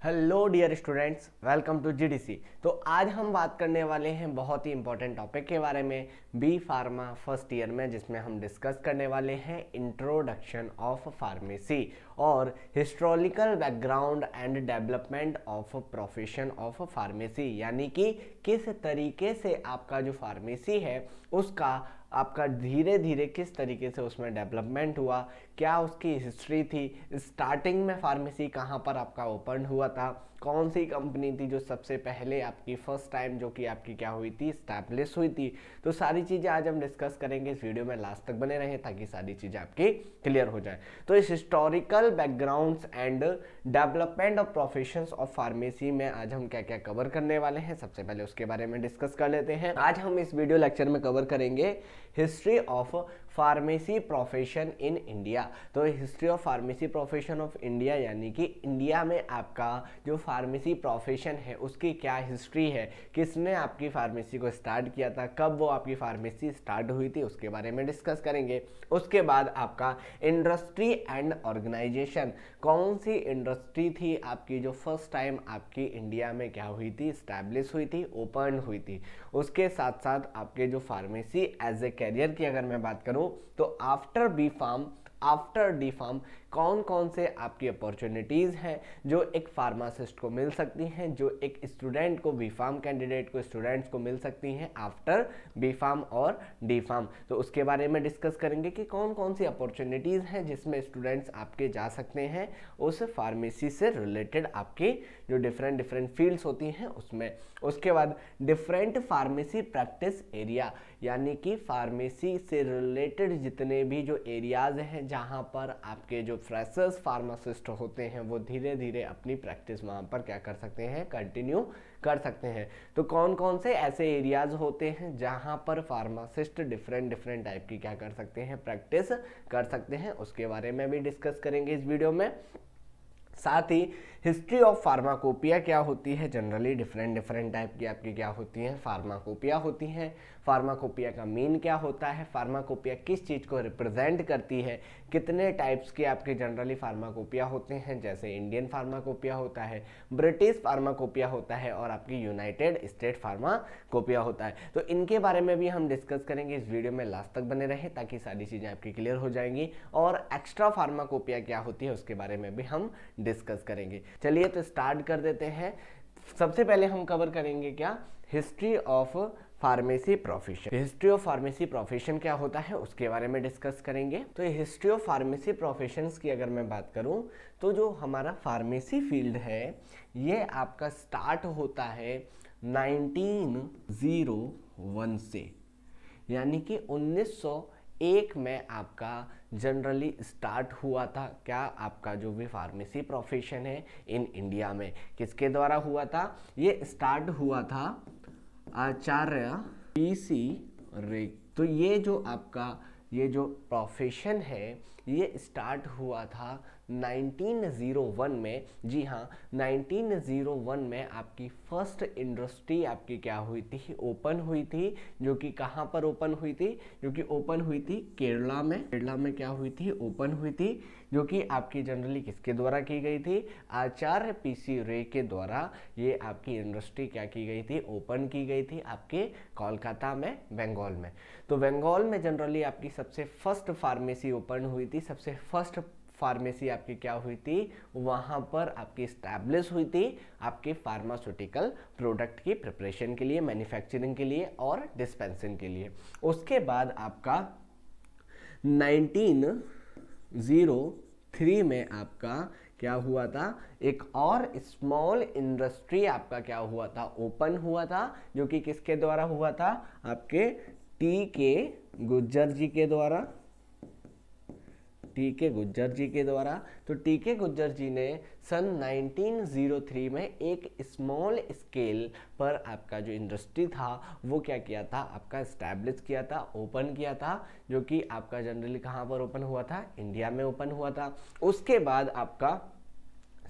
Hello dear students, welcome to GDC. तो आज हम बात करने वाले हैं बहुत ही इंपॉर्टेंट टॉपिक के बारे में, बी फार्मा फर्स्ट ईयर में, जिसमें हम डिस्कस करने वाले हैं इंट्रोडक्शन ऑफ फार्मेसी और historical background and development of profession of pharmacy, यानी कि किस तरीके से आपका जो फार्मेसी है उसका आपका धीरे धीरे किस तरीके से उसमें डेवलपमेंट हुआ, क्या उसकी हिस्ट्री थी, स्टार्टिंग में फार्मेसी कहाँ पर आपका ओपन हुआ था, कौन सी कंपनी थी जो सबसे पहले आपकी फर्स्ट टाइम जो कि आपकी क्या हुई थी, स्टैब्लिश हुई थी। तो सारी चीज़ें आज हम डिस्कस करेंगे। इस वीडियो में लास्ट तक बने रहें ताकि सारी चीज़ें आपकी क्लियर हो जाए। तो इस historical backgrounds and development of professions of pharmacy में आज हम क्या क्या कवर करने वाले हैं, सबसे पहले उसके बारे में डिस्कस कर लेते हैं। आज हम इस वीडियो लेक्चर में कवर करेंगे history of pharmacy profession in India. तो history of pharmacy profession of India यानी कि इंडिया में आपका जो फार्मेसी प्रोफेशन है उसकी क्या हिस्ट्री है, किसने आपकी फार्मेसी को स्टार्ट किया था, कब वो आपकी फार्मेसी स्टार्ट हुई थी, उसके बारे में डिस्कस करेंगे। उसके बाद आपका इंडस्ट्री एंड ऑर्गेनाइजेशन, कौन सी इंडस्ट्री थी आपकी जो फर्स्ट टाइम आपकी इंडिया में क्या हुई थी, स्टैब्लिश हुई थी, ओपन हुई थी। उसके साथ साथ आपके जो फार्मेसी एज ए कैरियर की अगर मैं बात करूं तो after B pharm after D pharm कौन कौन से आपकी अपॉर्चुनिटीज़ हैं जो एक फार्मासिस्ट को मिल सकती हैं, जो एक स्टूडेंट को बी फार्म कैंडिडेट को स्टूडेंट्स को मिल सकती हैं आफ्टर बी फार्म और डी फार्म। तो उसके बारे में डिस्कस करेंगे कि कौन कौन सी अपॉर्चुनिटीज़ हैं जिसमें स्टूडेंट्स आपके जा सकते हैं उस फार्मेसी से रिलेटेड, आपकी जो डिफरेंट फील्ड्स होती हैं उसमें। उसके बाद डिफरेंट फार्मेसी प्रैक्टिस एरिया, यानी कि फार्मेसी से रिलेटेड जितने भी जो एरियाज हैं जहाँ पर आपके जो फ्रेशर्स फार्मासिस्ट होते हैं वो धीरे धीरे अपनी प्रैक्टिस वहाँ पर क्या कर सकते हैं, कंटिन्यू कर सकते हैं। तो कौन कौन से ऐसे एरियाज होते हैं जहाँ पर फार्मासिस्ट डिफरेंट टाइप की क्या कर सकते हैं, प्रैक्टिस कर सकते हैं, उसके बारे में भी डिस्कस करेंगे इस वीडियो में। साथ ही हिस्ट्री ऑफ फार्माकोपिया क्या होती है, जनरली डिफरेंट टाइप की आपकी क्या होती हैं, फार्माकोपिया होती हैं। फार्माकोपिया का मीन क्या होता है, फार्माकोपिया किस चीज़ को रिप्रेजेंट करती है, कितने टाइप्स के आपके जनरली फार्माकोपिया होते हैं, जैसे इंडियन फार्माकोपिया होता है, ब्रिटिश फार्माकोपिया होता है और आपकी यूनाइटेड स्टेट फार्माकोपिया होता है। तो इनके बारे में भी हम डिस्कस करेंगे। इस वीडियो में लास्ट तक बने रहें ताकि सारी चीज़ें आपकी क्लियर हो जाएंगी। और एक्स्ट्रा फार्माकोपिया क्या होती है उसके बारे में भी हम डिस्कस करेंगे। चलिए तो स्टार्ट कर देते हैं। सबसे पहले हम कवर करेंगे क्या, history of pharmacy profession. History of pharmacy profession क्या होता है उसके बारे में डिस्कस करेंगे। तो हिस्ट्री ऑफ फार्मेसी प्रोफेशंस की अगर मैं बात करूं तो जो हमारा फार्मेसी फील्ड है ये आपका स्टार्ट होता है 1901 से, यानी कि 1901 में आपका जनरली स्टार्ट हुआ था। क्या आपका जो भी फार्मेसी प्रोफेशन है इन इंडिया में किसके द्वारा हुआ था, ये स्टार्ट हुआ था आचार्य पीसी रे। तो ये जो आपका ये जो प्रोफेशन है ये स्टार्ट हुआ था 1901 में। जी हाँ, 1901 में आपकी फर्स्ट इंडस्ट्री आपकी क्या हुई थी, ओपन हुई थी, जो कि कहाँ पर ओपन हुई थी, जो कि ओपन हुई थी केरला में। केरला में क्या हुई थी, ओपन हुई थी, जो कि आपकी जनरली किसके द्वारा की गई थी, आचार्य पीसी रे के द्वारा ये आपकी इंडस्ट्री क्या की गई थी, ओपन की गई थी आपके कोलकाता में, बंगाल में। तो बंगाल में जनरली आपकी सबसे फर्स्ट फार्मेसी ओपन हुई थी, सबसे फर्स्ट फार्मेसी आपकी क्या हुई थी, वहाँ पर आपकी स्टैब्लिश हुई थी आपके फार्मास्यूटिकल प्रोडक्ट की प्रिपरेशन के लिए, मैन्युफैक्चरिंग के लिए और डिस्पेंसिंग के लिए। उसके बाद आपका 1903 में आपका क्या हुआ था, एक और स्मॉल इंडस्ट्री आपका क्या हुआ था, ओपन हुआ था, जो कि किसके द्वारा हुआ था, आपके टी के गुज्जर जी के द्वारा। टी के गुज्जर जी के द्वारा। तो टी के गुज्जर जी ने सन 1903 में एक स्मॉल स्केल पर आपका जो इंडस्ट्री था वो क्या किया था, आपका इस्टेब्लिश किया था, ओपन किया था, जो कि आपका जनरली कहाँ पर ओपन हुआ था, इंडिया में ओपन हुआ था। उसके बाद आपका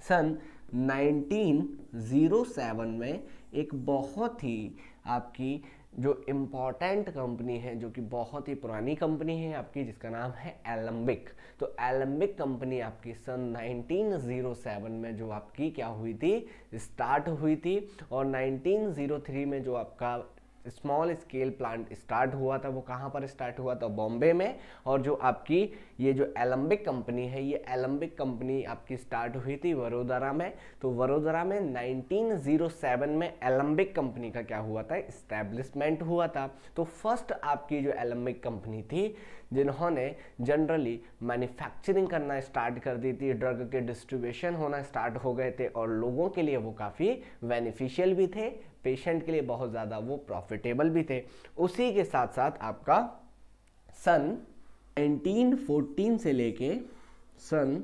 सन 1907 में एक बहुत ही आपकी जो इम्पॉर्टेंट कंपनी है, जो कि बहुत ही पुरानी कंपनी है आपकी, जिसका नाम है एलम्बिक। तो एलम्बिक कंपनी आपकी सन 1907 में जो आपकी क्या हुई थी, स्टार्ट हुई थी। और 1903 में जो आपका स्मॉल स्केल प्लांट स्टार्ट हुआ था, वो कहाँ पर स्टार्ट हुआ था, बॉम्बे में। और जो आपकी ये जो एलम्बिक कंपनी है, ये एलम्बिक कंपनी आपकी स्टार्ट हुई थी वडोदरा में। तो वडोदरा में 1907 में एलम्बिक कंपनी का क्या हुआ था, इस्टेब्लिशमेंट हुआ था। तो फर्स्ट आपकी जो एलम्बिक कंपनी थी, जिन्होंने जनरली मैन्युफैक्चरिंग करना स्टार्ट कर दी थी, ड्रग के डिस्ट्रीब्यूशन होना स्टार्ट हो गए थे, और लोगों के लिए वो काफ़ी बेनिफिशियल भी थे, पेशेंट के लिए बहुत ज़्यादा वो प्रॉफिटेबल भी थे। उसी के साथ साथ आपका सन 1914 से लेके सन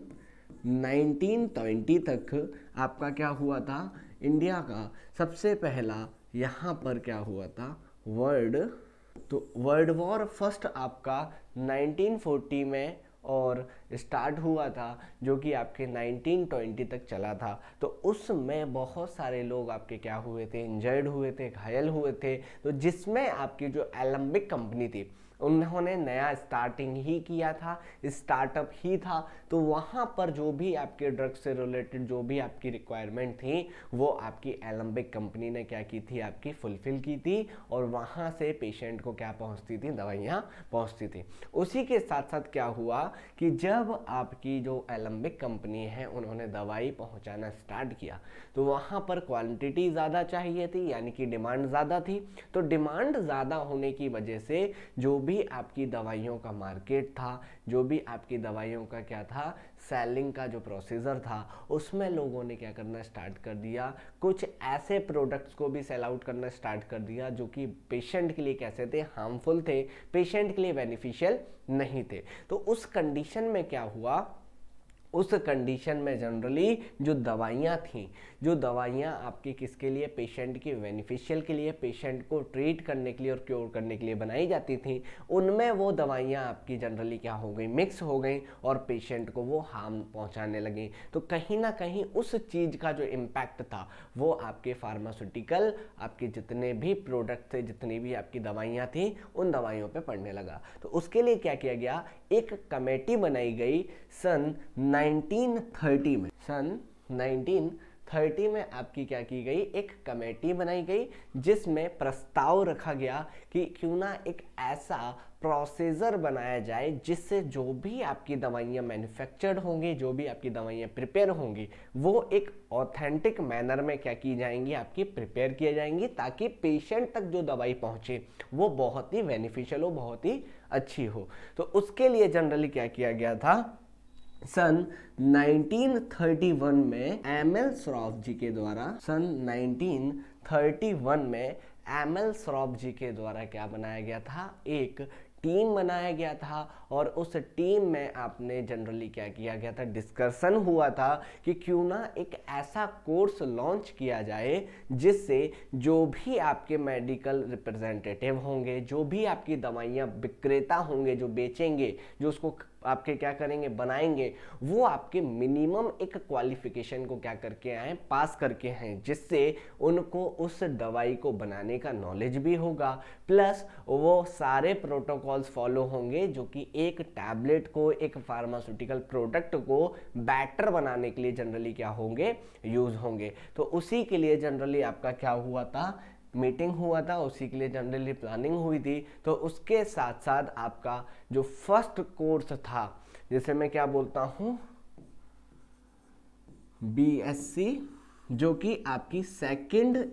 1920 तक आपका क्या हुआ था, इंडिया का सबसे पहला यहाँ पर क्या हुआ था, वर्ल्ड वॉर फर्स्ट आपका 1940 में और स्टार्ट हुआ था, जो कि आपके 1920 तक चला था। तो उसमें बहुत सारे लोग आपके क्या हुए थे, इंजर्ड हुए थे, घायल हुए थे। तो जिसमें आपकी जो एलम्बिक कंपनी थी, उन्होंने नया स्टार्टिंग ही किया था, स्टार्टअप ही था। तो वहाँ पर जो भी आपके ड्रग से रिलेटेड जो भी आपकी रिक्वायरमेंट थी, वो आपकी एलम्बिक कंपनी ने क्या की थी, आपकी फुलफिल की थी। और वहाँ से पेशेंट को क्या पहुँचती थी, दवाइयाँ पहुँचती थी। उसी के साथ साथ क्या हुआ कि जब आपकी जो एलम्बिक कंपनी है, उन्होंने दवाई पहुँचाना स्टार्ट किया, तो वहाँ पर क्वांटिटी ज़्यादा चाहिए थी, यानी कि डिमांड ज़्यादा थी। तो डिमांड ज़्यादा होने की वजह से जो भी आपकी दवाइयों का मार्केट था, जो भी आपकी दवाइयों का क्या था, सेलिंग का जो प्रोसीजर था, उसमें लोगों ने क्या करना स्टार्ट कर दिया, कुछ ऐसे प्रोडक्ट्स को भी सेल आउट करना स्टार्ट कर दिया जो कि पेशेंट के लिए कैसे थे, हार्मफुल थे, पेशेंट के लिए बेनिफिशियल नहीं थे। तो उस कंडीशन में क्या हुआ, उस कंडीशन में जनरली जो दवाइयाँ थीं, जो दवाइयाँ आपके किसके लिए, पेशेंट के बेनिफिशियल के लिए, पेशेंट को ट्रीट करने के लिए और क्योर करने के लिए बनाई जाती थी, उनमें वो दवाइयाँ आपकी जनरली क्या हो गई, मिक्स हो गई और पेशेंट को वो हार्म पहुँचाने लगी। तो कहीं ना कहीं उस चीज़ का जो इम्पैक्ट था, वो आपके फार्मास्यूटिकल, आपके जितने भी प्रोडक्ट थे, जितनी भी आपकी दवाइयाँ थी, उन दवाइयों पर पड़ने लगा। तो उसके लिए क्या किया गया, एक कमेटी बनाई गई सन 1930 में। सन 1930 में आपकी क्या की गई, एक कमेटी बनाई गई, जिसमें प्रस्ताव रखा गया कि क्यों ना एक ऐसा प्रोसीजर बनाया जाए जिससे जो भी आपकी दवाइयाँ मैन्युफैक्चर्ड होंगी, जो भी आपकी दवाइयाँ प्रिपेयर होंगी, वो एक ऑथेंटिक मैनर में क्या की जाएंगी, आपकी प्रिपेयर किए जाएंगी, ताकि पेशेंट तक जो दवाई पहुँचे वो बहुत ही बेनिफिशियल हो, बहुत ही अच्छी हो। तो उसके लिए जनरली क्या किया गया था, सन 1931 में एमएल श्रॉफ जी के द्वारा, सन 1931 में एमएल श्रॉफ जी के द्वारा क्या बनाया गया था, एक टीम बनाया गया था। और उस टीम में आपने जनरली क्या किया गया था, डिस्कशन हुआ था कि क्यों ना एक ऐसा कोर्स लॉन्च किया जाए जिससे जो भी आपके मेडिकल रिप्रेजेंटेटिव होंगे, जो भी आपकी दवाइयाँ विक्रेता होंगे, जो बेचेंगे, जो उसको आपके क्या करेंगे, बनाएंगे, वो आपके मिनिमम एक क्वालिफिकेशन को क्या करके आए, पास करके हैं, जिससे उनको उस दवाई को बनाने का नॉलेज भी होगा, प्लस वो सारे प्रोटोकॉल्स फॉलो होंगे जो कि एक टैबलेट को, एक फार्मास्यूटिकल प्रोडक्ट को बेटर बनाने के लिए जनरली क्या होंगे, यूज होंगे। तो उसी के लिए जनरली आपका क्या हुआ था, मीटिंग हुआ था, उसी के लिए जनरली प्लानिंग हुई थी। तो उसके साथ साथ आपका जो फर्स्ट कोर्स था, जिसे मैं क्या बोलता हूँ, बीएससी, जो कि आपकी सेकंड,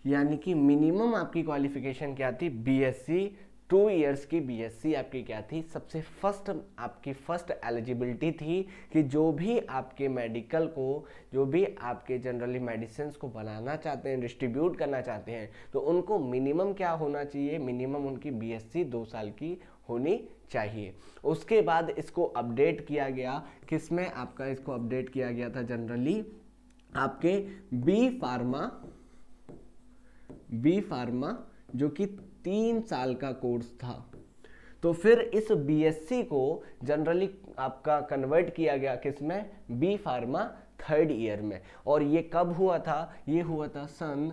यानी कि मिनिमम आपकी क्वालिफिकेशन क्या थी, बीएससी, 2 इयर्स की बीएससी आपकी क्या थी, सबसे फर्स्ट आपकी फर्स्ट एलिजिबिलिटी थी कि जो भी आपके मेडिकल को, जो भी आपके जनरली मेडिसिन को बनाना चाहते हैं, डिस्ट्रीब्यूट करना चाहते हैं, तो उनको मिनिमम क्या होना चाहिए, मिनिमम उनकी बीएससी 2 साल की होनी चाहिए। उसके बाद इसको अपडेट किया गया, किसमें आपका इसको अपडेट किया गया था, जनरली आपके बी फार्मा जो कि 3 साल का कोर्स था। तो फिर इस बीएससी को जनरली आपका कन्वर्ट किया गया किसमें, बी फार्मा 3rd ईयर में। और ये कब हुआ था, ये हुआ था सन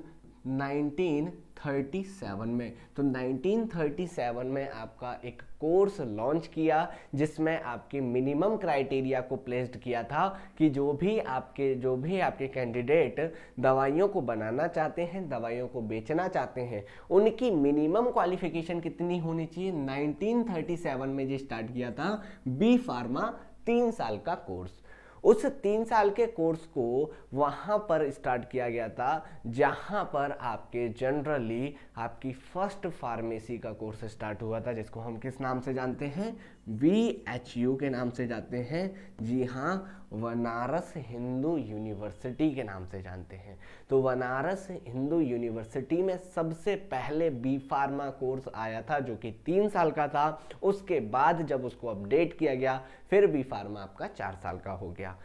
1937 में। तो 1937 में आपका एक कोर्स लॉन्च किया जिसमें आपकी मिनिमम क्राइटेरिया को प्लेस्ड किया था कि जो भी आपके कैंडिडेट दवाइयों को बनाना चाहते हैं, दवाइयों को बेचना चाहते हैं, उनकी मिनिमम क्वालिफिकेशन कितनी होनी चाहिए। 1937 में जो स्टार्ट किया था बी फार्मा 3 साल का कोर्स। उस 3 साल के कोर्स को वहाँ पर स्टार्ट किया गया था जहाँ पर आपके जनरली आपकी फर्स्ट फार्मेसी का कोर्स स्टार्ट हुआ था, जिसको हम किस नाम से जानते हैं, VHU के नाम से जानते हैं। जी हाँ, बनारस हिंदू यूनिवर्सिटी के नाम से जानते हैं। तो बनारस हिंदू यूनिवर्सिटी में सबसे पहले बी फार्मा कोर्स आया था जो कि 3 साल का था। उसके बाद जब उसको अपडेट किया गया फिर बी फार्मा आपका 4 साल का हो गया।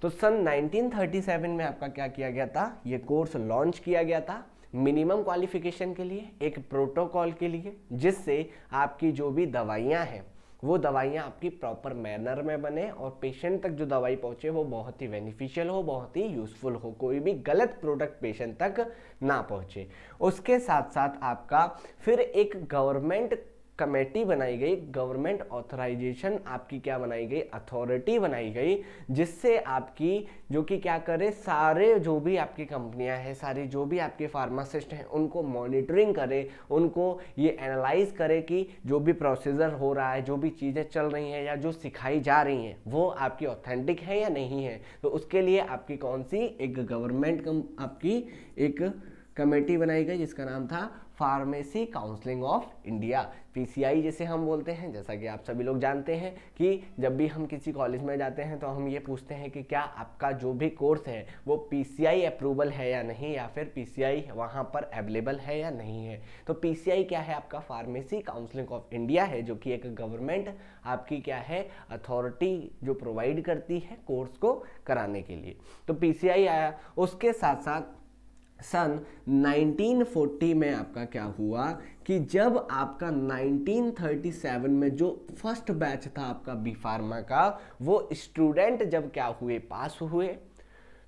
तो सन 1937 में आपका क्या किया गया था, ये कोर्स लॉन्च किया गया था मिनिमम क्वालिफिकेशन के लिए, एक प्रोटोकॉल के लिए, जिससे आपकी जो भी दवाइयाँ हैं वो दवाइयाँ आपकी प्रॉपर मैनर में बने और पेशेंट तक जो दवाई पहुँचे वो बहुत ही बेनिफिशियल हो, बहुत ही यूजफुल हो, कोई भी गलत प्रोडक्ट पेशेंट तक ना पहुँचे। उसके साथ साथ आपका फिर एक गवर्नमेंट कमेटी बनाई गई, गवर्नमेंट ऑथराइजेशन आपकी क्या बनाई गई, अथॉरिटी बनाई गई, जिससे आपकी जो कि क्या करे, सारे जो भी आपकी कंपनियां हैं, सारी जो भी आपके फार्मासिस्ट हैं, उनको मॉनिटरिंग करे, उनको ये एनालाइज करे कि जो भी प्रोसीजर हो रहा है, जो भी चीज़ें चल रही हैं या जो सिखाई जा रही हैं वो आपकी ऑथेंटिक है या नहीं है। तो उसके लिए आपकी कौन सी एक गवर्नमेंट आपकी एक कमेटी बनाई गई जिसका नाम था pharmacy counselling of India, PCI जिसे हम बोलते हैं। जैसा कि आप सभी लोग जानते हैं कि जब भी हम किसी कॉलेज में जाते हैं तो हम ये पूछते हैं कि क्या आपका जो भी कोर्स है वो PCI अप्रूवल है या नहीं, या फिर PCI वहाँ पर अवेलेबल है या नहीं है। तो PCI क्या है, आपका फार्मेसी काउंसिलिंग ऑफ इंडिया है, जो कि एक गवर्नमेंट आपकी क्या है, अथॉरिटी जो प्रोवाइड करती है कोर्स को कराने के लिए। तो PCI आया। उसके साथ साथ सन 1940 में आपका क्या हुआ कि जब आपका 1937 में जो फर्स्ट बैच था आपका बी फार्मा का, वो स्टूडेंट जब क्या हुए, पास हुए।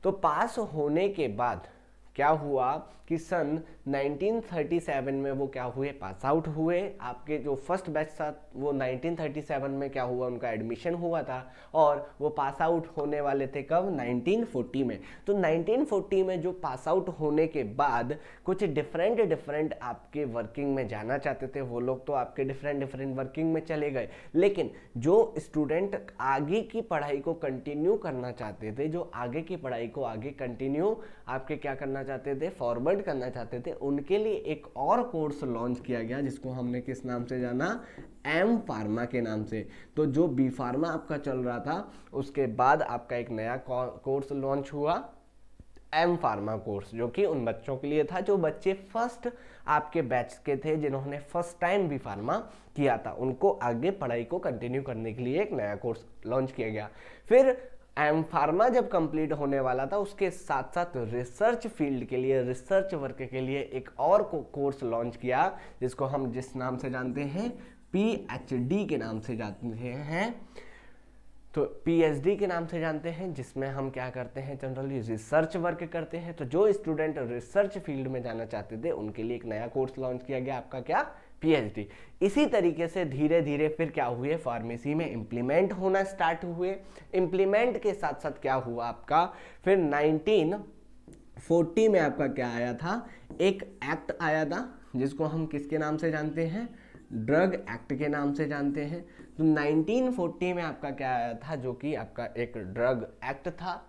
तो पास होने के बाद क्या हुआ कि सन 1937 में वो क्या हुए, पास आउट हुए। आपके जो फर्स्ट बैच था वो 1937 में क्या हुआ, उनका एडमिशन हुआ था और वो पास आउट होने वाले थे कब, 1940 में। तो 1940 में जो पास आउट होने के बाद कुछ डिफरेंट आपके वर्किंग में जाना चाहते थे वो लोग, तो आपके डिफरेंट वर्किंग में चले गए। लेकिन जो स्टूडेंट आगे की पढ़ाई को कंटिन्यू करना चाहते थे, जो आगे की पढ़ाई को आगे कंटिन्यू आपके क्या करना चाहते थे, फॉरवर्ड करना चाहते थे, उनके लिए एक और कोर्स लॉन्च किया गया जिसको हमने किस नाम से जाना, एम फार्मा के नाम से। तो जो बी फार्मा आपका चल रहा था उसके बाद आपका एक नया कोर्स लॉन्च हुआ, एम फार्मा कोर्स, जो कि उन बच्चों के लिए था जो बच्चे फर्स्ट आपके बैच के थे, जिन्होंने फर्स्ट टाइम बी फार्मा किया था, उनको आगे पढ़ाई को कंटिन्यू करने के लिए एक नया कोर्स लॉन्च किया गया। फिर एम फार्मा जब कंप्लीट होने वाला था उसके साथ साथ रिसर्च फील्ड के लिए, रिसर्च वर्क के लिए एक और कोर्स लॉन्च किया जिसको हम जिस नाम से जानते हैं PhD के नाम से जानते हैं। तो PhD के नाम से जानते हैं, जिसमें हम क्या करते हैं, जनरली रिसर्च वर्क करते हैं। तो जो स्टूडेंट रिसर्च फील्ड में जाना चाहते थे उनके लिए एक नया कोर्स लॉन्च किया गया, आपका क्या, PhD। इसी तरीके से धीरे धीरे फिर क्या हुए, फार्मेसी में इम्प्लीमेंट होना स्टार्ट हुए। इम्प्लीमेंट के साथ साथ क्या हुआ आपका, फिर 1940 में आपका क्या आया था, एक एक्ट आया था जिसको हम किसके नाम से जानते हैं, ड्रग एक्ट के नाम से जानते हैं। तो 1940 में आपका क्या आया था, जो कि आपका एक ड्रग एक्ट था।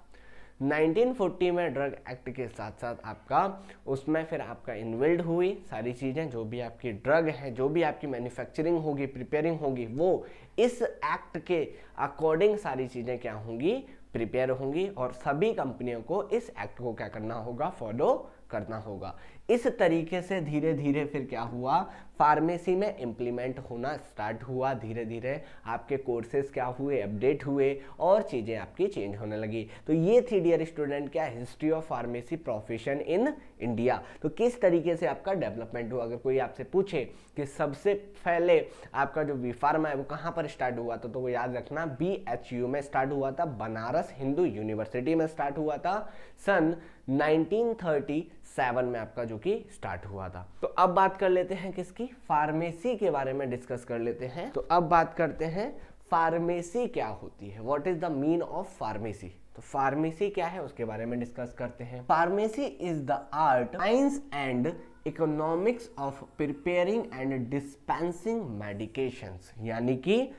1940 में ड्रग एक्ट के साथ साथ आपका उसमें फिर आपका इन्वॉल्व हुई सारी चीज़ें, जो भी आपकी ड्रग है, जो भी आपकी मैन्युफैक्चरिंग होगी, प्रिपेयरिंग होगी, वो इस एक्ट के अकॉर्डिंग सारी चीज़ें क्या होंगी, प्रिपेयर होंगी, और सभी कंपनियों को इस एक्ट को क्या करना होगा, फॉलो करना होगा। इस तरीके से धीरे धीरे फिर क्या हुआ, फार्मेसी में इम्प्लीमेंट होना स्टार्ट हुआ। धीरे धीरे आपके कोर्सेज क्या हुए, अपडेट हुए और चीज़ें आपकी चेंज होने लगी। तो ये थी डियर स्टूडेंट क्या, history of pharmacy profession in India. तो किस तरीके से आपका डेवलपमेंट हुआ। अगर कोई आपसे पूछे कि सबसे पहले आपका जो बी फार्मा है वो कहाँ पर स्टार्ट हुआ था, तो वो याद रखना BHU में स्टार्ट हुआ था, बनारस हिंदू यूनिवर्सिटी में स्टार्ट हुआ था सन 1937 में आपका जो कि स्टार्ट हुआ था। तो अब बात कर लेते हैं किसकी, फार्मेसी के बारे में डिस्कस कर लेते हैं। तो अब बात करते हैं फार्मेसी क्या होती है, what is the mean of pharmacy. तो फार्मेसी क्या है उसके बारे में डिस्कस करते हैं। Pharmacy is the art, science and economics of preparing and dispensing medications. यानी कि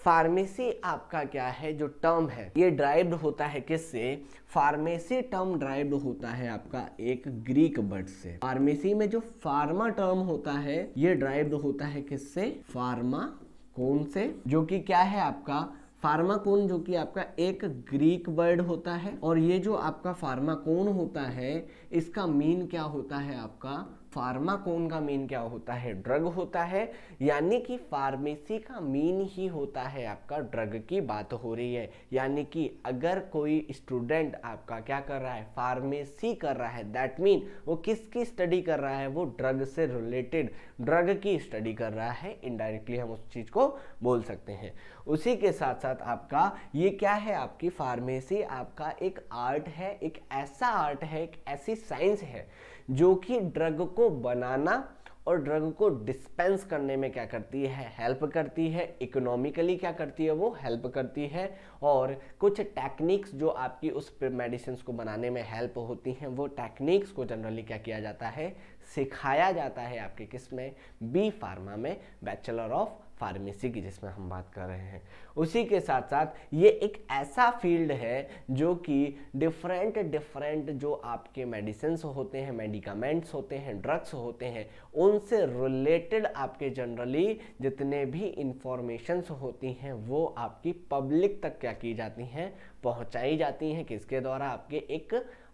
फार्मेसी आपका क्या है, जो टर्म है ये ड्राइव्ड होता है किससे, फार्मेसी टर्म ड्राइव्ड होता है आपका एक ग्रीक वर्ड से। फार्मेसी में जो फार्मा टर्म होता है ये ड्राइव्ड होता है किससे, फार्मा कौन से, जो कि क्या है आपका फार्माकोन, जो कि आपका एक ग्रीक वर्ड होता है। और ये जो आपका फार्माकोन होता है इसका मीन क्या होता है, आपका फार्माकोन का मीन क्या होता है, ड्रग होता है। यानी कि फार्मेसी का मीन ही होता है आपका ड्रग की बात हो रही है। यानी कि अगर कोई स्टूडेंट आपका क्या कर रहा है, फार्मेसी कर रहा है, दैट मीन वो किसकी स्टडी कर रहा है, वो ड्रग से रिलेटेड ड्रग की स्टडी कर रहा है। इनडायरेक्टली हम उस चीज को बोल सकते हैं। उसी के साथ साथ आपका ये क्या है, आपकी फार्मेसी आपका एक आर्ट है, एक ऐसा आर्ट है, एक ऐसी साइंस है जो कि ड्रग को बनाना और ड्रग को डिस्पेंस करने में क्या करती है, हेल्प करती है। इकोनॉमिकली क्या करती है, वो हेल्प करती है। और कुछ टेक्निक्स जो आपकी उस मेडिसिन को बनाने में हेल्प होती हैं, वो टेक्निक्स को जनरली क्या किया जाता है, सिखाया जाता है आपके किस में, बी फार्मा में, बैचलर ऑफ फार्मेसी की जिसमें हम बात कर रहे हैं। उसी के साथ साथ ये एक ऐसा फील्ड है जो कि डिफरेंट जो आपके मेडिसिन होते हैं, मेडिकामेंट्स होते हैं, ड्रग्स होते हैं, उनसे रिलेटेड आपके जनरली जितने भी इंफॉर्मेशंस होती हैं वो आपकी पब्लिक तक क्या की जाती हैं, पहुंचाई जाती हैं। किसके द्वारा,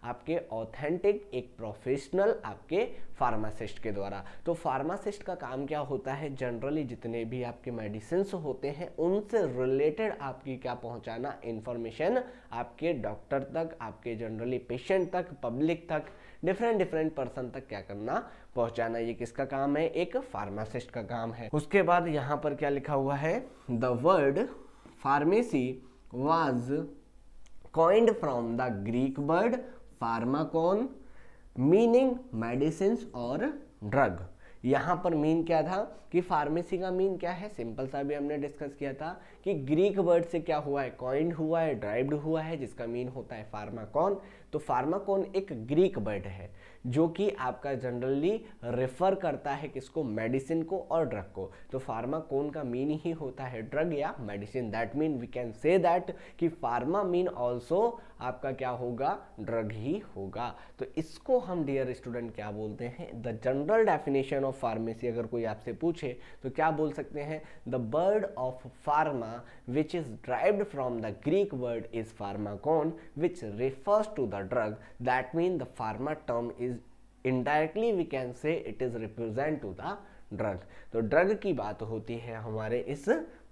आपके ऑथेंटिक एक प्रोफेशनल आपके फार्मासिस्ट के द्वारा। तो फार्मासिस्ट का काम क्या होता है, जनरली जितने भी आपके मेडिसिन होते हैं उनसे रिलेटेड आपकी क्या पहुंचाना, इंफॉर्मेशन आपके डॉक्टर तक, आपके जनरली पेशेंट तक, पब्लिक तक, डिफरेंट पर्सन तक क्या करना, पहुंचाना। ये किसका काम है, एक फार्मासिस्ट का काम है। उसके बाद यहाँ पर क्या लिखा हुआ है, the word pharmacy was coined from the Greek word pharmakon meaning medicines और drug। यहाँ पर मीन क्या था कि फार्मेसी का मीन क्या है, सिंपल सा भी हमने डिस्कस किया था कि ग्रीक वर्ड से क्या हुआ है, कॉइंड हुआ है, ड्राइव्ड हुआ है, जिसका मीन होता है फार्माकॉन। तो फार्माकॉन एक ग्रीक वर्ड है जो कि आपका जनरली रेफर करता है किसको, मेडिसिन को और ड्रग को। तो फार्माकॉन का मीन ही होता है ड्रग या medicine. That mean we can say that कि फार्मा मीन ऑल्सो आपका क्या होगा, ड्रग ही होगा। तो इसको हम डियर स्टूडेंट क्या बोलते हैं, the general definition of pharmacy. अगर कोई आपसे पूछे तो क्या बोल सकते हैं, the word of pharma which is derived from the Greek word is pharmakon which refers to the drug। that mean the pharma term is indirectly we can say it is represent to the drug। तो drug की बात होती है हमारे इस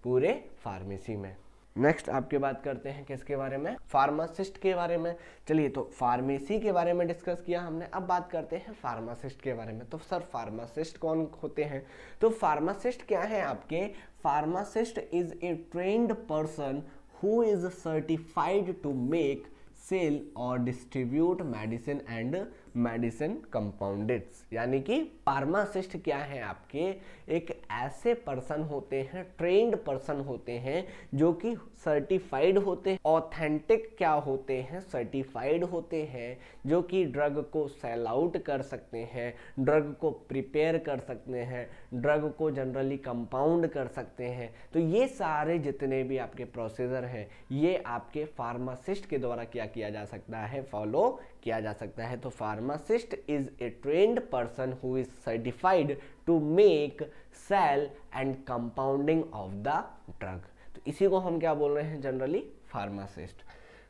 पूरे pharmacy में। Next आपके बात करते हैं किसके बारे में, फार्मासिस्ट के बारे में। चलिए, तो फार्मेसी के बारे में डिस्कस किया हमने, अब बात करते हैं फार्मासिस्ट के बारे में। तो सर फार्मासिस्ट कौन होते हैं, तो फार्मासिस्ट क्या है आपके, pharmacist is a trained person who is certified to make, sell और distribute medicine and medicine compoundeds. यानी कि फार्मासिस्ट क्या है आपके, एक ऐसे पर्सन होते हैं, ट्रेन्ड पर्सन होते हैं जो कि सर्टिफाइड होते हैं, ऑथेंटिक क्या होते हैं, सर्टिफाइड होते हैं, जो कि ड्रग को सेल आउट कर सकते हैं, ड्रग को प्रिपेयर कर सकते हैं, ड्रग को जनरली कंपाउंड कर सकते हैं। तो ये सारे जितने भी आपके प्रोसीजर हैं ये आपके फार्मासिस्ट के द्वारा क्या किया जा सकता है, फॉलो किया जा सकता है। तो pharmacist is a trained person who is certified to make, sell and compounding of the drug. तो इसी को हम क्या बोल रहे हैं generally, pharmacist.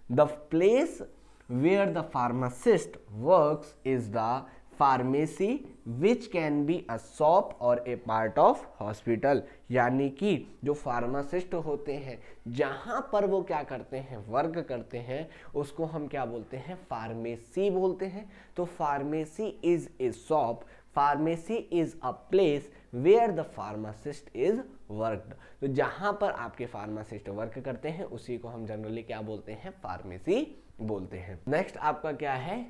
The place where the pharmacist works is the pharmacy which can be a shop और a part of hospital. यानी कि जो फार्मासिस्ट होते हैं जहाँ पर वो क्या करते हैं, वर्क करते हैं, उसको हम क्या बोलते हैं, फार्मेसी बोलते हैं। तो pharmacy is a shop, pharmacy is a place where the pharmacist is worked. तो जहाँ पर आपके फार्मासिस्ट वर्क करते हैं उसी को हम जनरली क्या बोलते हैं, फार्मेसी बोलते हैं। नेक्स्ट आपका क्या है,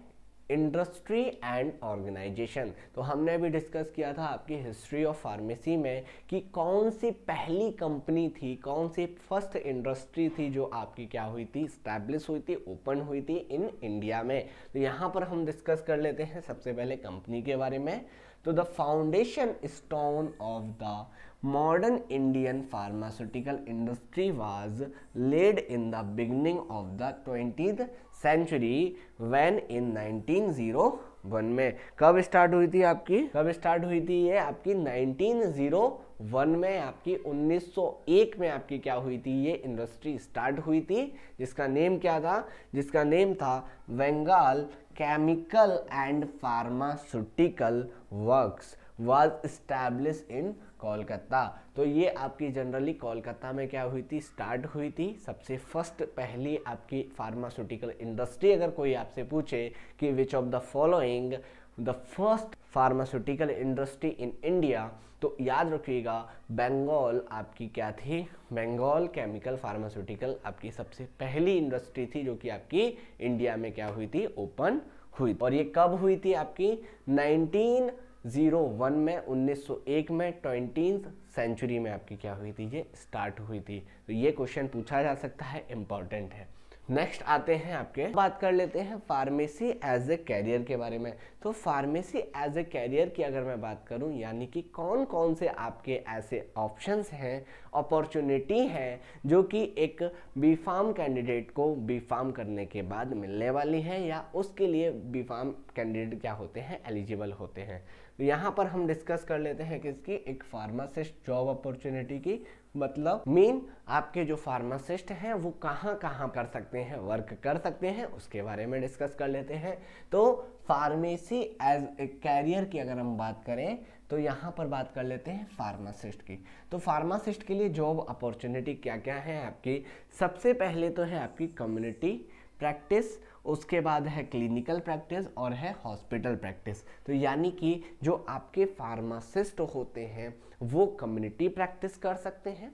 इंडस्ट्री एंड ऑर्गेनाइजेशन। तो हमने अभी डिस्कस किया था आपकी हिस्ट्री ऑफ फार्मेसी में कि कौन सी पहली कंपनी थी, कौन सी फर्स्ट इंडस्ट्री थी जो आपकी क्या हुई थी, स्टैब्लिश हुई थी, ओपन हुई थी इन इंडिया में। तो यहाँ पर हम डिस्कस कर लेते हैं सबसे पहले कंपनी के बारे में। तो the foundation stone of the modern Indian pharmaceutical industry was laid in the beginning of the 20th century when in 1901 में कब स्टार्ट हुई थी आपकी, कब स्टार्ट हुई थी ये आपकी 1901 में, आपकी 1901 में आपकी क्या हुई थी, ये इंडस्ट्री स्टार्ट हुई थी, जिसका नेम क्या था, जिसका नेम था Bengal chemical and pharmaceutical works was established in Kolkata. तो ये आपकी जनरली कोलकाता में क्या हुई थी, स्टार्ट हुई थी। सबसे फर्स्ट पहली आपकी फार्मास्यूटिकल इंडस्ट्री, अगर कोई आपसे पूछे कि which of the following the first pharmaceutical industry in India, तो याद रखिएगा बंगाल आपकी क्या थी, बंगाल केमिकल फार्मास्यूटिकल आपकी सबसे पहली इंडस्ट्री थी जो कि आपकी इंडिया में क्या हुई थी, ओपन हुई। और ये कब हुई थी आपकी 1901 में, 1901 में 20th सेंचुरी में आपकी क्या हुई थी, ये स्टार्ट हुई थी। तो ये क्वेश्चन पूछा जा सकता है, इंपॉर्टेंट है। नेक्स्ट आते हैं आपके, बात कर लेते हैं फार्मेसी एज ए कैरियर के बारे में। तो फार्मेसी एज ए कैरियर की अगर मैं बात करूं, यानी कि कौन कौन से आपके ऐसे ऑप्शंस हैं, अपॉर्चुनिटी है जो कि एक बी फार्म कैंडिडेट को बी फार्म करने के बाद मिलने वाली है, या उसके लिए बी फार्म कैंडिडेट क्या होते हैं, एलिजिबल होते हैं। तो यहाँ पर हम डिस्कस कर लेते हैं किसकी, एक फार्मासिस्ट जॉब अपॉर्चुनिटी की। मतलब मीन आपके जो फार्मासिस्ट हैं वो कहाँ कहाँ कर सकते हैं, वर्क कर सकते हैं, उसके बारे में डिस्कस कर लेते हैं। तो फार्मेसी एज ए कैरियर की अगर हम बात करें तो यहाँ पर बात कर लेते हैं फार्मासिस्ट की। तो फार्मासिस्ट के लिए जॉब अपॉर्चुनिटी क्या क्या है आपकी, सबसे पहले तो है आपकी कम्युनिटी प्रैक्टिस, उसके बाद है क्लिनिकल प्रैक्टिस और है हॉस्पिटल प्रैक्टिस। तो यानी कि जो आपके फार्मासिस्ट होते हैं वो कम्युनिटी प्रैक्टिस कर सकते हैं,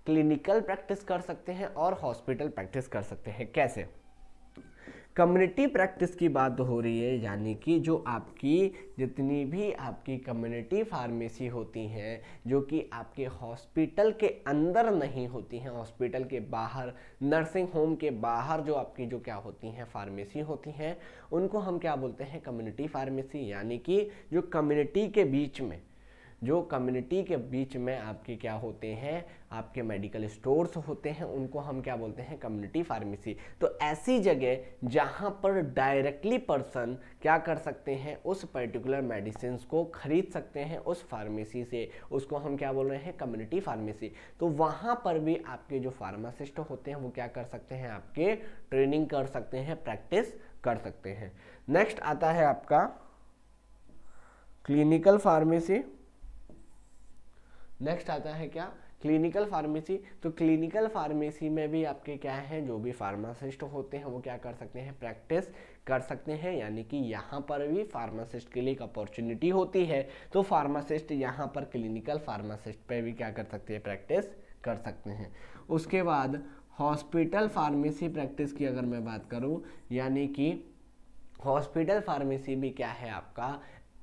क्लिनिकल प्रैक्टिस कर सकते हैं और हॉस्पिटल प्रैक्टिस कर सकते हैं। कैसे? कम्युनिटी प्रैक्टिस की बात हो रही है, यानी कि जो आपकी जितनी भी आपकी कम्युनिटी फार्मेसी होती हैं जो कि आपके हॉस्पिटल के अंदर नहीं होती हैं, हॉस्पिटल के बाहर, नर्सिंग होम के बाहर जो आपकी जो क्या होती हैं फार्मेसी होती हैं, उनको हम क्या बोलते हैं, कम्युनिटी फार्मेसी। यानी कि जो कम्युनिटी के बीच में, जो कम्युनिटी के बीच में आपके क्या होते हैं, आपके मेडिकल स्टोर्स होते हैं, उनको हम क्या बोलते हैं, कम्युनिटी फार्मेसी। तो ऐसी जगह जहां पर डायरेक्टली पर्सन क्या कर सकते हैं, उस पर्टिकुलर मेडिसिन को खरीद सकते हैं उस फार्मेसी से, उसको हम क्या बोल रहे हैं, कम्युनिटी फार्मेसी। तो वहां पर भी आपके जो फार्मासिस्ट होते हैं वो क्या कर सकते हैं, आपके ट्रेनिंग कर सकते हैं, प्रैक्टिस कर सकते हैं। नेक्स्ट आता है आपका क्लिनिकल फार्मेसी। नेक्स्ट आता है क्या, क्लिनिकल फार्मेसी। तो क्लिनिकल फार्मेसी में भी आपके क्या हैं, जो भी फार्मासिस्ट होते हैं वो क्या कर सकते हैं, प्रैक्टिस कर सकते हैं। यानी कि यहाँ पर भी फार्मासिस्ट के लिए एक अपॉर्चुनिटी होती है, तो फार्मासिस्ट यहाँ पर क्लिनिकल फार्मासिस्ट पे भी क्या कर सकते हैं, प्रैक्टिस कर सकते हैं। उसके बाद हॉस्पिटल फार्मेसी प्रैक्टिस की अगर मैं बात करूँ, यानी कि हॉस्पिटल फार्मेसी भी क्या है आपका,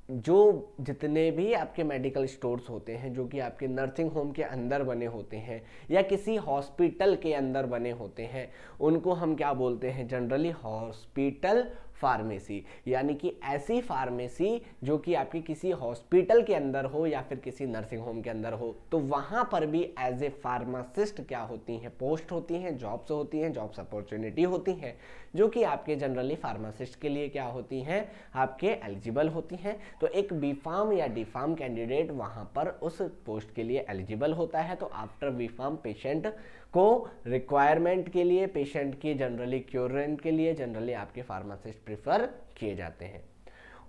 जो जितने भी आपके मेडिकल स्टोर्स होते हैं जो कि आपके नर्सिंग होम के अंदर बने होते हैं या किसी हॉस्पिटल के अंदर बने होते हैं, उनको हम क्या बोलते हैं, जनरली हॉस्पिटल फार्मेसी। यानी कि ऐसी फार्मेसी जो कि आपकी किसी हॉस्पिटल के अंदर हो या फिर किसी नर्सिंग होम के अंदर हो, तो वहाँ पर भी एज ए फार्मासिस्ट क्या होती हैं, पोस्ट होती हैं, जॉब्स होती हैं, जॉब्स अपॉर्चुनिटी होती हैं, जो कि आपके जनरली फार्मासिस्ट के लिए क्या होती हैं, आपके एलिजिबल होती हैं। तो एक बी फार्म या डी फार्म कैंडिडेट वहाँ पर उस पोस्ट के लिए एलिजिबल होता है। तो आफ्टर बी फार्म पेशेंट को रिक्वायरमेंट के लिए, पेशेंट की जनरली क्योरेंट के लिए जनरली आपके फार्मासिस्ट प्रेफर किए जाते हैं।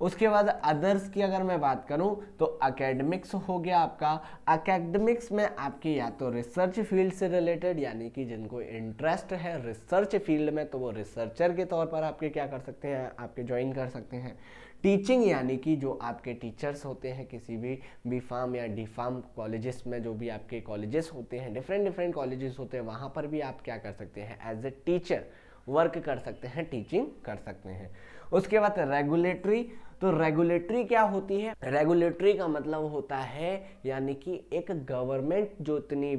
उसके बाद अदर्स की अगर मैं बात करूं तो एकेडमिक्स हो गया आपका। एकेडमिक्स में आपकी या तो रिसर्च फील्ड से रिलेटेड, यानी कि जिनको इंटरेस्ट है रिसर्च फील्ड में, तो वो रिसर्चर के तौर पर आपके क्या कर सकते हैं, आपके ज्वाइन कर सकते हैं। टीचिंग, यानी कि जो आपके टीचर्स होते हैं किसी भी बी फार्म या डी फार्म कॉलेजेस में, जो भी आपके कॉलेजेस होते हैं, डिफरेंट कॉलेजेस होते हैं, वहाँ पर भी आप क्या कर सकते हैं, एज ए टीचर वर्क कर सकते हैं, टीचिंग कर सकते हैं। उसके बाद रेगुलेटरी, तो रेगुलेटरी क्या होती है? रेगुलेटरी का मतलब होता है यानी कि एक गवर्नमेंट, जितनी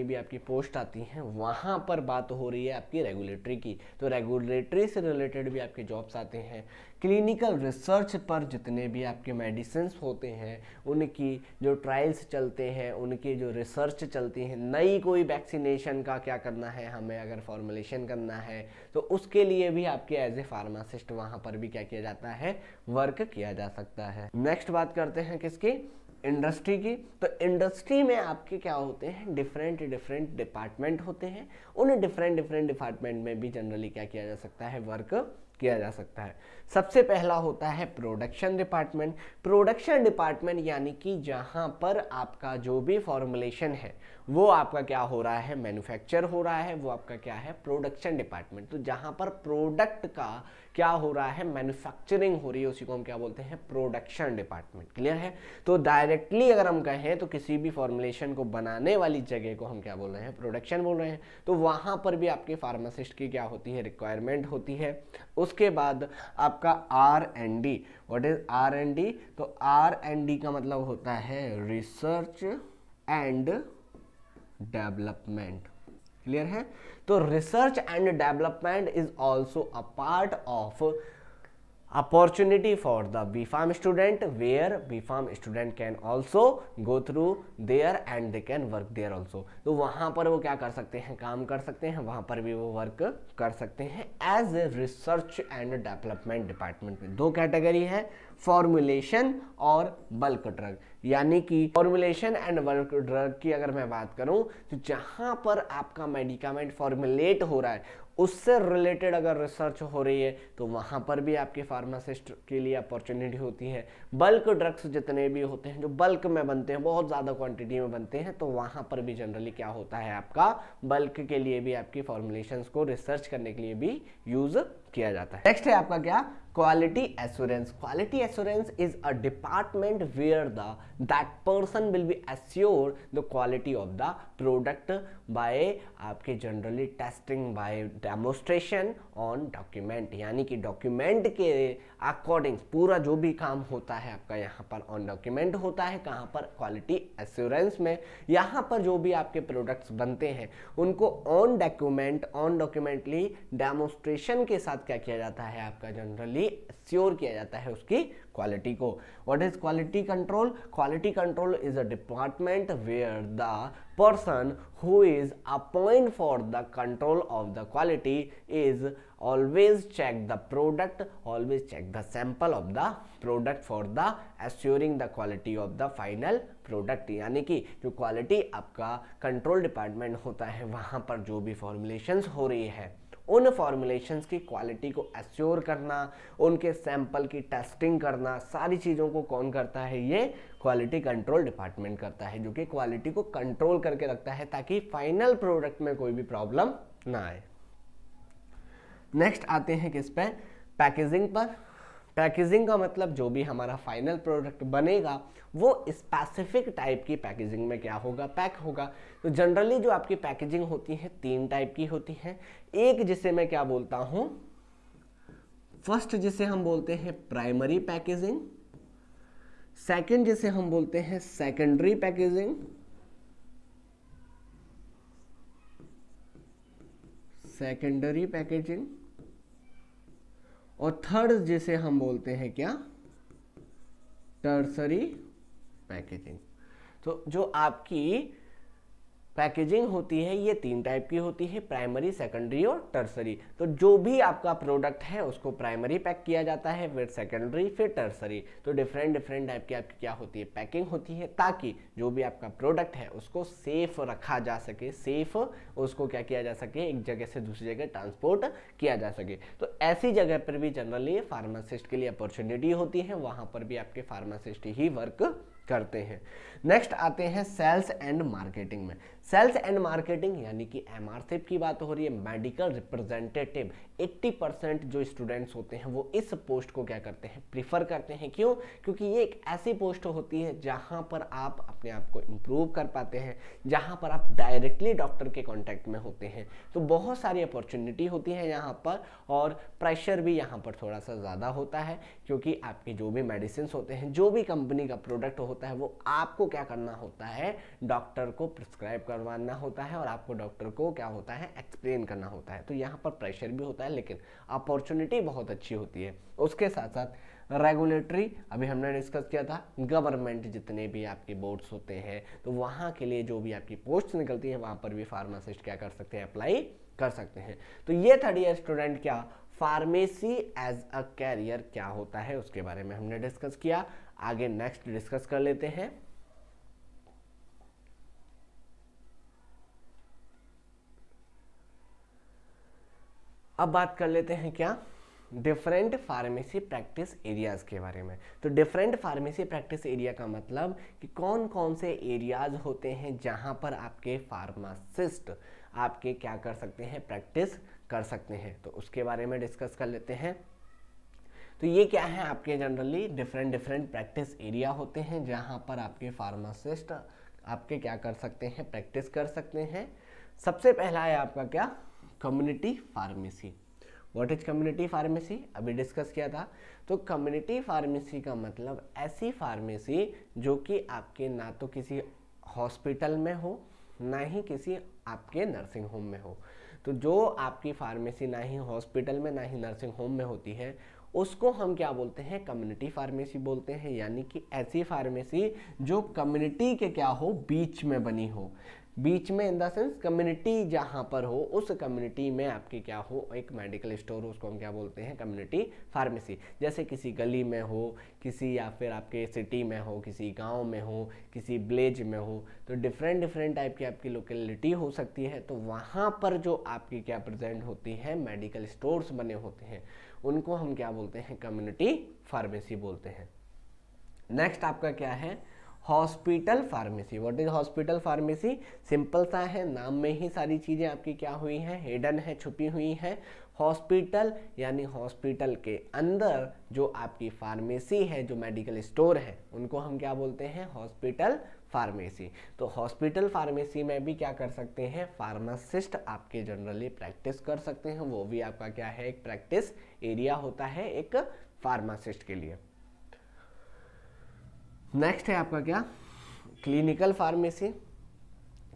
भी आपकी पोस्ट आती हैं वहाँ पर बात हो रही है आपकी रेगुलेटरी की। तो रेगुलेटरी से रिलेटेड भी आपके जॉब्स आते हैं। क्लिनिकल रिसर्च पर जितने भी आपके मेडिसिन्स होते हैं, उनकी जो ट्रायल्स चलते हैं, उनकी जो रिसर्च चलती है, नई कोई वैक्सीनेशन का क्या करना है हमें, अगर फॉर्मुलेशन करना है तो उसके लिए भी आपके एज ए फार्मासिस्ट वहाँ पर भी क्या किया जाता है, वर्क किया जा सकता है। नेक्स्ट बात करते हैं किसकी? इंडस्ट्री की। तो इंडस्ट्री में आपके क्या होते हैं, डिफरेंट डिपार्टमेंट होते हैं। उन डिफरेंट डिपार्टमेंट में भी जनरली क्या किया जा सकता है, वर्क किया जा सकता है। सबसे पहला होता है प्रोडक्शन डिपार्टमेंट। प्रोडक्शन डिपार्टमेंट यानी कि जहां पर आपका जो भी फॉर्मुलेशन है वो आपका क्या हो रहा है, मैन्युफैक्चर हो रहा है, वो आपका क्या है, प्रोडक्शन डिपार्टमेंट। तो जहां पर प्रोडक्ट का क्या हो रहा है, मैन्युफैक्चरिंग हो रही है, उसी को हम क्या बोलते हैं, प्रोडक्शन डिपार्टमेंट। क्लियर है? तो डायरेक्टली अगर हम कहें तो किसी भी फॉर्मुलेशन को बनाने वाली जगह को हम क्या बोल रहे हैं, प्रोडक्शन बोल रहे हैं। तो वहां पर भी आपके फार्मासिस्ट की क्या होती है, रिक्वायरमेंट होती है। उसके बाद आपका R&D। What is R&D? तो R&D का मतलब होता है रिसर्च एंड डेवलपमेंट। क्लियर है? तो research and development is also a part of opportunity for the B.Pharm student, where B.Pharm student can also go through there and they can work there also। तो वहाँ पर वो क्या कर सकते हैं, काम कर सकते हैं, वहाँ पर भी वो वर्क कर सकते हैं as a research and development department में। दो कैटेगरी है, फॉर्मुलेशन और बल्क ड्रग। यानी कि फॉर्मुलेशन एंड बल्क ड्रग की अगर मैं बात करूं तो जहां पर आपका मेडिकामेंट फॉर्मुलेट हो रहा है उससे रिलेटेड अगर रिसर्च हो रही है तो वहां पर भी आपके फार्मासिस्ट के लिए अपॉर्चुनिटी होती है। बल्क ड्रग्स जितने भी होते हैं जो बल्क में बनते हैं, बहुत ज़्यादा क्वांटिटी में बनते हैं, तो वहां पर भी जनरली क्या होता है, आपका बल्क के लिए भी आपकी फॉर्मुलेशंस को रिसर्च करने के लिए भी यूज किया जाता है। नेक्स्ट है आपका क्या, quality assurance. Quality assurance is a department where that person will be assure the quality of the product by आपके generally testing by demonstration on document. यानी कि डॉक्यूमेंट के अकॉर्डिंग पूरा जो भी काम होता है आपका यहाँ पर ऑन डॉक्यूमेंट होता है। कहाँ पर, क्वालिटी एश्योरेंस में। यहाँ पर जो भी आपके प्रोडक्ट्स बनते हैं उनको ऑन डॉक्यूमेंटली डेमोस्ट्रेशन के साथ क्या किया जाता है, आपका जनरली श्योर किया जाता है उसकी क्वालिटी को। What is quality control? Quality control is a department where the person who is appointed for the control of the quality is always check the product, always check the sample of the product for the assuring the quality of the final product। यानी कि जो quality आपका control department होता है वहाँ पर जो भी फॉर्मुलेशंस हो रही है उन फॉर्मुलेशंस की क्वालिटी को एश्योर करना, उनके सैंपल की टेस्टिंग करना, सारी चीज़ों को कौन करता है, ये क्वालिटी कंट्रोल डिपार्टमेंट करता है, जो कि क्वालिटी को कंट्रोल करके रखता है ताकि फाइनल प्रोडक्ट में कोई भी प्रॉब्लम ना आए। नेक्स्ट आते हैं किस पे, पैकेजिंग पर। पैकेजिंग का मतलब जो भी हमारा फाइनल प्रोडक्ट बनेगा वो स्पेसिफिक टाइप की पैकेजिंग में क्या होगा, पैक होगा। तो जनरली जो आपकी पैकेजिंग होती है 3 टाइप की होती है। एक जिसे मैं क्या बोलता हूं, फर्स्ट जिसे हम बोलते हैं प्राइमरी पैकेजिंग, सेकंड जिसे हम बोलते हैं सेकेंडरी पैकेजिंग, सेकेंडरी पैकेजिंग, और थर्ड जिसे हम बोलते हैं क्या, टर्सरी पैकेजिंग। तो जो आपकी पैकेजिंग होती है ये 3 टाइप की होती है, प्राइमरी, सेकेंडरी और टर्सरी। तो जो भी आपका प्रोडक्ट है उसको प्राइमरी पैक किया जाता है, फिर सेकेंडरी, फिर टर्सरी। तो डिफरेंट टाइप की आपकी क्या होती है, पैकिंग होती है, ताकि जो भी आपका प्रोडक्ट है उसको सेफ रखा जा सके, सेफ उसको क्या किया जा सके, एक जगह से दूसरी जगह ट्रांसपोर्ट किया जा सके। तो ऐसी जगह पर भी जनरली फार्मासिस्ट के लिए अपॉर्चुनिटी होती है, वहां पर भी आपके फार्मासिस्ट ही वर्क करते हैं। नेक्स्ट आते हैं सेल्स एंड मार्केटिंग में। सेल्स एंड मार्केटिंग यानी कि एमआरसिप की बात हो रही है, मेडिकल रिप्रेजेंटेटिव। 80% जो स्टूडेंट्स होते हैं वो इस पोस्ट को क्या करते हैं, प्रीफर करते हैं। क्यों? क्योंकि ये एक ऐसी पोस्ट होती है जहां पर आप अपने आप को इम्प्रूव कर पाते हैं, जहां पर आप डायरेक्टली डॉक्टर के कांटेक्ट में होते हैं। तो बहुत सारी अपॉर्चुनिटी होती है यहाँ पर, और प्रेशर भी यहाँ पर थोड़ा सा ज़्यादा होता है, क्योंकि आपके जो भी मेडिसिन होते हैं, जो भी कंपनी का प्रोडक्ट होता है, वो आपको क्या करना होता है, डॉक्टर को प्रिस्क्राइब करवाना होता है, और आपको डॉक्टर को क्या होता है, एक्सप्लेन करना होता है। तो यहाँ पर प्रेशर भी होता है, लेकिन अपॉर्चुनिटी बहुत अच्छी होती है। उसके साथ साथ रेगुलेटरी, अभी हमने डिस्कस किया था, गवर्नमेंट जितने भी आपके बोर्ड्स होते हैं, तो वहाँ के लिए जो भी आपकी पोस्ट निकलती है, वहाँ पर भी फार्मासिस्ट क्या कर सकते हैं, अप्लाई कर सकते हैं। तो ये थर्ड ईयर स्टूडेंट क्या फार्मेसी एज अ कैरियर क्या होता है, उसके बारे में हमने डिस्कस किया। आगे नेक्स्ट डिस्कस कर लेते हैं। अब बात कर लेते हैं क्या, डिफरेंट फार्मेसी प्रैक्टिस एरियाज के बारे में। तो डिफरेंट फार्मेसी प्रैक्टिस एरिया का मतलब कि कौन कौन से एरियाज होते हैं जहां पर आपके फार्मासिस्ट आपके क्या कर सकते हैं, प्रैक्टिस कर सकते हैं। तो उसके बारे में डिस्कस कर लेते हैं। तो ये क्या है, आपके जनरली डिफरेंट प्रैक्टिस एरिया होते हैं जहां पर आपके फार्मासिस्ट आपके क्या कर सकते हैं, प्रैक्टिस कर सकते हैं। सबसे पहला है आपका क्या, community pharmacy. What is community pharmacy, अभी डिस्कस किया था। तो कम्युनिटी फार्मेसी का मतलब ऐसी फार्मेसी जो कि आपके ना तो किसी हॉस्पिटल में हो, ना ही किसी आपके नर्सिंग होम में हो। तो जो आपकी फार्मेसी ना ही हॉस्पिटल में ना ही नर्सिंग होम में होती है, उसको हम क्या बोलते हैं, कम्युनिटी फार्मेसी बोलते हैं। यानी कि ऐसी फार्मेसी जो कम्युनिटी के क्या हो, बीच में बनी हो। बीच में इन द सेंस कम्युनिटी जहाँ पर हो, उस कम्युनिटी में आपकी क्या हो, एक मेडिकल स्टोर हो, उसको हम क्या बोलते हैं, कम्युनिटी फार्मेसी। जैसे किसी गली में हो, किसी या फिर आपके सिटी में हो, किसी गांव में हो, किसी विलेज में हो, तो डिफरेंट टाइप की आपकी लोकेलिटी हो सकती है। तो वहाँ पर जो आपकी क्या प्रेजेंट होती है, मेडिकल स्टोर्स बने होते हैं, उनको हम क्या बोलते हैं, कम्युनिटी फार्मेसी बोलते हैं। नेक्स्ट आपका क्या है, hospital pharmacy. What is hospital pharmacy, simple सा है, नाम में ही सारी चीजें आपकी क्या हुई हैं, हिडन है, छुपी हुई हैं। हॉस्पिटल यानी हॉस्पिटल के अंदर जो आपकी फार्मेसी है, जो मेडिकल स्टोर है, उनको हम क्या बोलते हैं, हॉस्पिटल फार्मेसी। तो हॉस्पिटल फार्मेसी में भी क्या कर सकते हैं, फार्मासिस्ट आपके जनरली प्रैक्टिस कर सकते हैं। वो भी आपका क्या है, एक प्रैक्टिस एरिया होता है एक फार्मासिस्ट के लिए। नेक्स्ट है आपका क्या, क्लिनिकल फार्मेसी।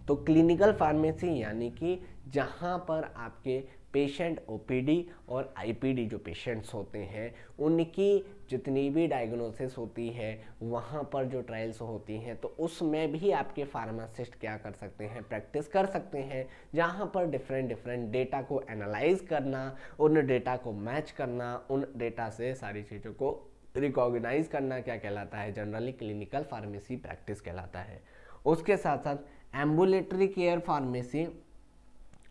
तो क्लिनिकल फार्मेसी यानी कि जहां पर आपके पेशेंट ओपीडी और आईपीडी जो पेशेंट्स होते हैं, उनकी जितनी भी डायग्नोसिस होती है, वहाँ पर जो ट्रायल्स होती हैं, तो उसमें भी आपके फार्मासिस्ट क्या कर सकते हैं, प्रैक्टिस कर सकते हैं। जहाँ पर डिफरेंट डेटा को एनालाइज करना, उन डेटा को मैच करना, उन डेटा से सारी चीज़ों को रिकॉग्नाइज करना क्या कहलाता है, जनरली क्लिनिकल फार्मेसी प्रैक्टिस कहलाता है। उसके साथ साथ ambulatory care pharmacy.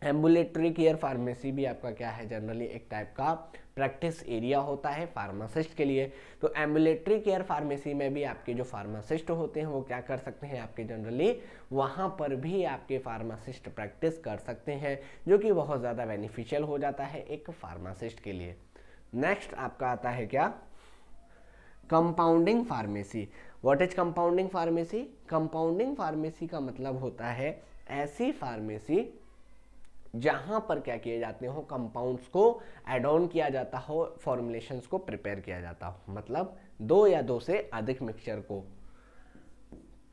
Ambulatory care pharmacy भी आपका क्या है, जनरली एक टाइप का प्रैक्टिस एरिया होता है फार्मासिस्ट के लिए। तो एम्बुलेटरी केयर फार्मेसी में भी आपके जो फार्मासिस्ट होते हैं वो क्या कर सकते हैं, आपके जनरली वहाँ पर भी आपके फार्मासिस्ट प्रैक्टिस कर सकते हैं, जो कि बहुत ज़्यादा बेनिफिशियल हो जाता है एक फार्मासिस्ट के लिए। नेक्स्ट आपका आता है क्या, compounding pharmacy. What is compounding pharmacy, compounding pharmacy का मतलब होता है ऐसी फार्मेसी जहां पर क्या किए जाते हो, कंपाउंड्स को एड ऑन किया जाता हो, फॉर्मुलेशंस को प्रिपेयर किया जाता हो। मतलब दो या दो से अधिक मिक्सचर को,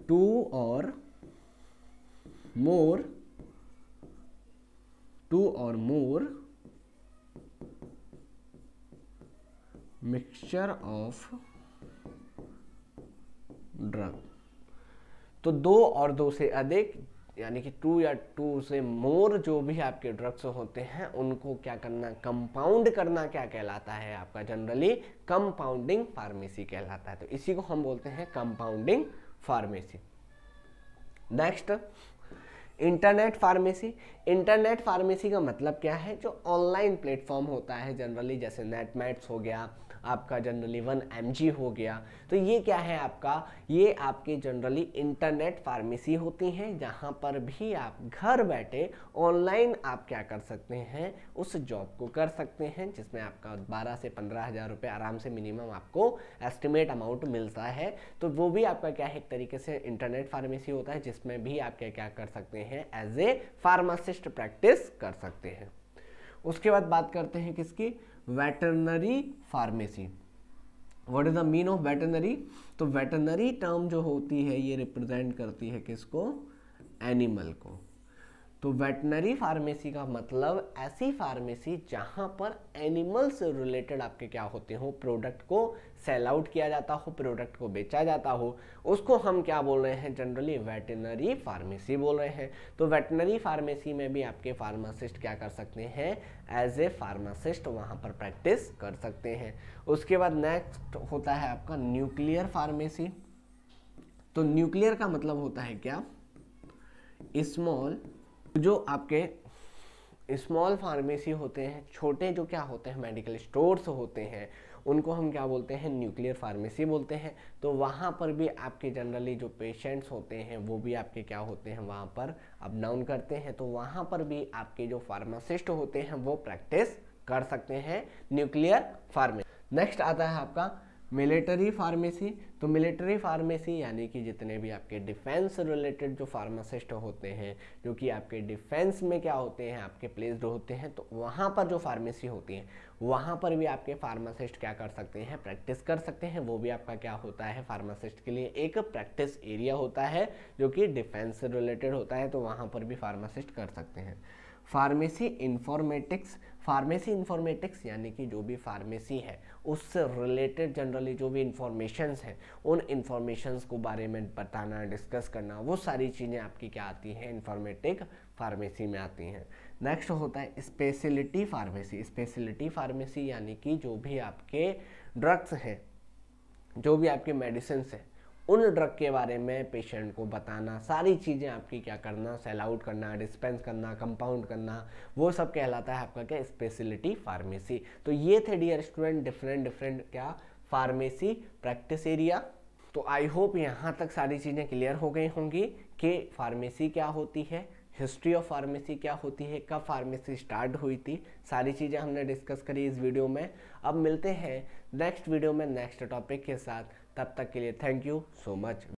टू और मोर मिक्सचर ऑफ ड्रग। तो दो और दो से अधिक यानी कि टू या टू से मोर जो भी आपके ड्रग्स होते हैं, उनको क्या करना, कंपाउंड करना क्या कहलाता है, आपका जनरली कंपाउंडिंग फार्मेसी कहलाता है। तो इसी को हम बोलते हैं compounding pharmacy. Next internet pharmacy, internet pharmacy का मतलब क्या है, जो ऑनलाइन प्लेटफॉर्म होता है जनरली, जैसे नेटमैट्स हो गया आपका, जनरली 1mg हो गया, तो ये क्या है आपका, ये आपके जनरली इंटरनेट फार्मेसी होती हैं, जहाँ पर भी आप घर बैठे ऑनलाइन आप क्या कर सकते हैं, उस जॉब को कर सकते हैं, जिसमें आपका 12 से 15,000 रुपये आराम से मिनिमम आपको एस्टिमेट अमाउंट मिलता है। तो वो भी आपका क्या है, एक तरीके से इंटरनेट फार्मेसी होता है, जिसमें भी आप क्या क्या कर सकते हैं, एज ए फार्मासिस्ट प्रैक्टिस कर सकते हैं। उसके बाद बात करते हैं किसकी, veterinary pharmacy. What is the mean of veterinary, तो वेटरनरी टर्म जो होती है ये रिप्रेजेंट करती है किसको, एनिमल को। तो वेटनरी फार्मेसी का मतलब ऐसी फार्मेसी जहां पर एनिमल से रिलेटेड आपके क्या होते हो, प्रोडक्ट को सेल आउट किया जाता हो, प्रोडक्ट को बेचा जाता हो, उसको हम क्या बोल रहे हैं, जनरली वेटनरी फार्मेसी बोल रहे हैं। तो वेटनरी फार्मेसी में भी आपके फार्मासिस्ट क्या कर सकते हैं, एज ए फार्मासिस्ट वहां पर प्रैक्टिस कर सकते हैं। उसके बाद नेक्स्ट होता है आपका न्यूक्लियर फार्मेसी। तो न्यूक्लियर का मतलब होता है क्या, स्मॉल, जो आपके स्मॉल फार्मेसी होते हैं, छोटे जो क्या होते हैं मेडिकल स्टोर्स होते हैं, उनको हम क्या बोलते हैं, न्यूक्लियर फार्मेसी बोलते हैं। तो वहाँ पर भी आपके जनरली जो पेशेंट्स होते हैं वो भी आपके क्या होते हैं, वहाँ पर अप डाउन करते हैं, तो वहाँ पर भी आपके जो फार्मासिस्ट होते हैं वो प्रैक्टिस कर सकते हैं न्यूक्लियर फार्मेसी। नेक्स्ट आता है आपका मिलिट्री फार्मेसी। तो मिलिट्री फार्मेसी यानी कि जितने भी आपके डिफेंस रिलेटेड जो फार्मासिस्ट होते हैं, जो कि आपके डिफेंस में क्या होते हैं, आपके प्लेस्ड होते हैं, तो वहाँ पर जो फार्मेसी होती है वहाँ पर भी आपके फार्मासिस्ट क्या कर सकते हैं, प्रैक्टिस कर सकते हैं। वो भी आपका क्या होता है, फार्मासिस्ट के लिए एक प्रैक्टिस एरिया होता है जो कि डिफेंस से रिलेटेड होता है, तो वहाँ पर भी फार्मासिस्ट कर सकते हैं। फार्मेसी इंफॉर्मेटिक्स, फार्मेसी इंफॉर्मेटिक्स यानी कि जो भी फार्मेसी है उससे रिलेटेड जनरली जो भी इंफॉर्मेशंस हैं, उन इंफॉर्मेशंस को बारे में बताना, डिस्कस करना, वो सारी चीज़ें आपकी क्या आती हैं, इंफॉर्मेटिक फार्मेसी में आती हैं। नेक्स्ट होता है स्पेशलिटी फार्मेसी। स्पेशलिटी फार्मेसी यानी कि जो भी आपके ड्रग्स हैं, जो भी आपके मेडिसिन हैं, उन ड्रग के बारे में पेशेंट को बताना, सारी चीज़ें आपकी क्या करना, सेल आउट करना, डिस्पेंस करना, कंपाउंड करना, वो सब कहलाता है आपका क्या, स्पेशलिटी फार्मेसी। तो ये थे डियर स्टूडेंट डिफरेंट क्या फार्मेसी प्रैक्टिस एरिया। तो आई होप यहाँ तक सारी चीज़ें क्लियर हो गई होंगी कि फार्मेसी क्या होती है, हिस्ट्री ऑफ फार्मेसी क्या होती है, कब फार्मेसी स्टार्ट हुई थी, सारी चीज़ें हमने डिस्कस करी इस वीडियो में। अब मिलते हैं नेक्स्ट वीडियो में नेक्स्ट टॉपिक के साथ, तब तक के लिए थैंक यू सो मच।